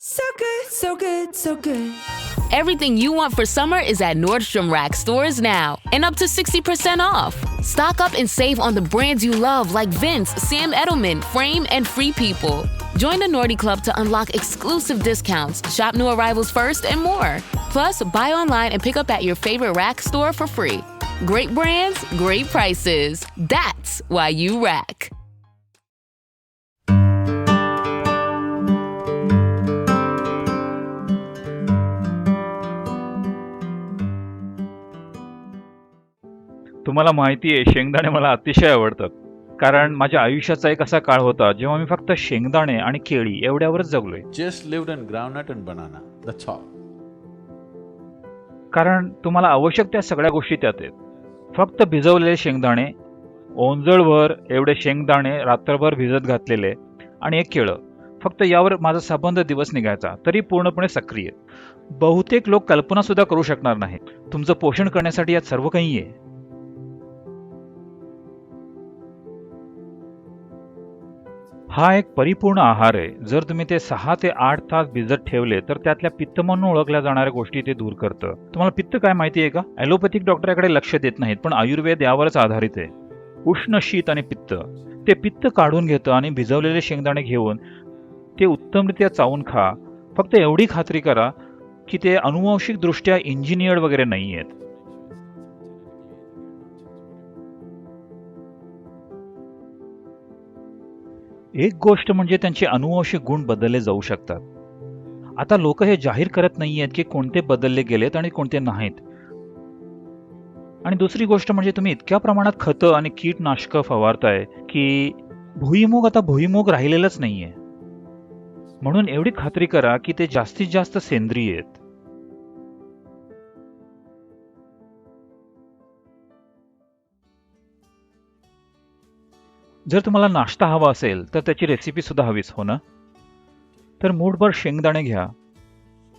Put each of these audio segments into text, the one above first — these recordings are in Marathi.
So good, so good, so good. Everything you want for summer is at Nordstrom Rack stores now and up to 60% off. Stock up and save on the brands you love like Vince, Sam Edelman, Frame, and Free People. Join the Nordy Club to unlock exclusive discounts, shop new arrivals first, and more. Plus, buy online and pick up at your favorite Rack store for free. Great brands, great prices. That's why you Rack. तुम्हाला माहिती आहे, शेंगदाणे मला अतिशय आवडतात. कारण माझ्या आयुष्याचा एक असा काळ होता जेव्हा मी फक्त शेंगदाणे आणि केळी एवढ्यावरच जगलोय. Just lived on groundnut and banana. That's all. कारण तुम्हाला आवश्यक त्या सगळ्या गोष्टी त्यात आहेत. फक्त भिजवलेले शेंगदाणे, ओंजळभर एवढे शेंगदाणे रात्रभर भिजत घातलेले आणि एक केळं. फक्त यावर माझा संबंध दिवस निघायचा, तरी पूर्णपणे सक्रिय. बहुतेक लोक कल्पना सुद्धा करू शकणार नाही. तुमचं पोषण करण्यासाठी यात सर्व काही आहे. हा एक परिपूर्ण आहार आहे. जर तुम्ही ते 6 ते 8 तास भिजत ठेवले तर त्यातल्या पित्त म्हणून ओळखल्या जाणाऱ्या गोष्टी ते दूर करतं. तुम्हाला पित्त काय माहिती आहे का? ॲलोपॅथिक डॉक्टराकडे लक्ष देत नाहीत, पण आयुर्वेद यावरच आधारित आहे. उष्ण, शीत आणि पित्त. ते पित्त काढून घेतं आणि भिजवलेले शेंगदाणे घेऊन ते उत्तमरित्या चावून खा. फक्त एवढी खात्री करा की ते अनुवांशिकदृष्ट्या इंजिनियर्ड वगैरे नाही आहेत. एक गोष्ट म्हणजे त्यांचे अनुवांशिक गुण बदलले जाऊ शकतात. आता लोक हे जाहीर करत नाहीयेत की कोणते बदलले गेलेत आणि कोणते नाहीत. आणि दुसरी गोष्ट म्हणजे तुम्ही इतक्या प्रमाणात खतं आणि कीटनाशकं फवारताय की भुईमूग आता भुईमूग राहिलेलंच नाहीये. म्हणून एवढी खात्री करा की ते जास्तीत जास्त सेंद्रिय आहेत. जर तुम्हाला नाश्ता हवा असेल तर त्याची रेसिपी सुद्धा हवीच, हो ना? तर मूठभर शेंगदाणे घ्या.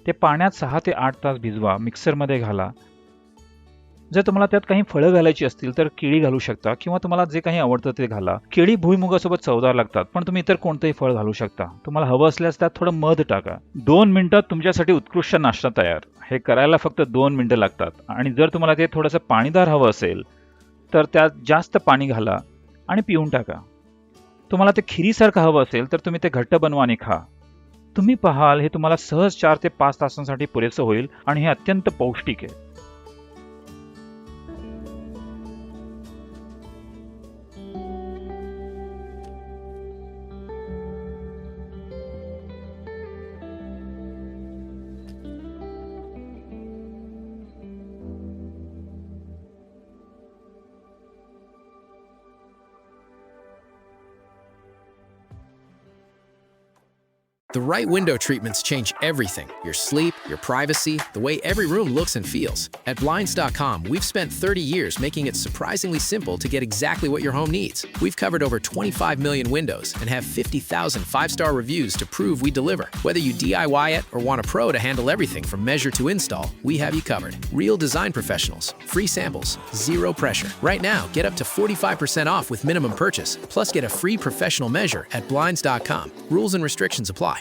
ते पाण्यात 6 ते 8 तास भिजवा. मिक्सरमध्ये घाला. जर तुम्हाला त्यात काही फळं घालायची असतील तर केळी घालू शकता किंवा तुम्हाला जे काही आवडतं ते घाला. केळी भुईमुगासोबत चवदार लागतात, पण तुम्ही इतर कोणतंही फळ घालू शकता. तुम्हाला हवं असल्यास त्यात थोडं मध टाका. 2 मिनिटात तुमच्यासाठी उत्कृष्ट नाश्ता तयार. हे करायला फक्त 2 मिनिटं लागतात. आणि जर तुम्हाला ते थोडंसं पाणीदार हवं असेल तर त्यात जास्त पाणी घाला आणि पिऊन टाका. तुम्हाला ते खिरीसारखं हवं असेल तर तुम्ही ते घट्ट बनवा आणि खा. तुम्ही पाहाल हे तुम्हाला सहज 4 ते 5 तासांसाठी पुरेसं होईल आणि हे अत्यंत पौष्टिक आहे. The right window treatments change everything: your sleep, your privacy, the way every room looks and feels. At Blinds.com, we've spent 30 years making it surprisingly simple to get exactly what your home needs. We've covered over 25 million windows and have 50,000 five-star reviews to prove we deliver. Whether you DIY it or want a pro to handle everything from measure to install, we have you covered. Real design professionals, free samples, zero pressure. Right now, get up to 45% off with minimum purchase, plus get a free professional measure at Blinds.com. Rules and restrictions apply.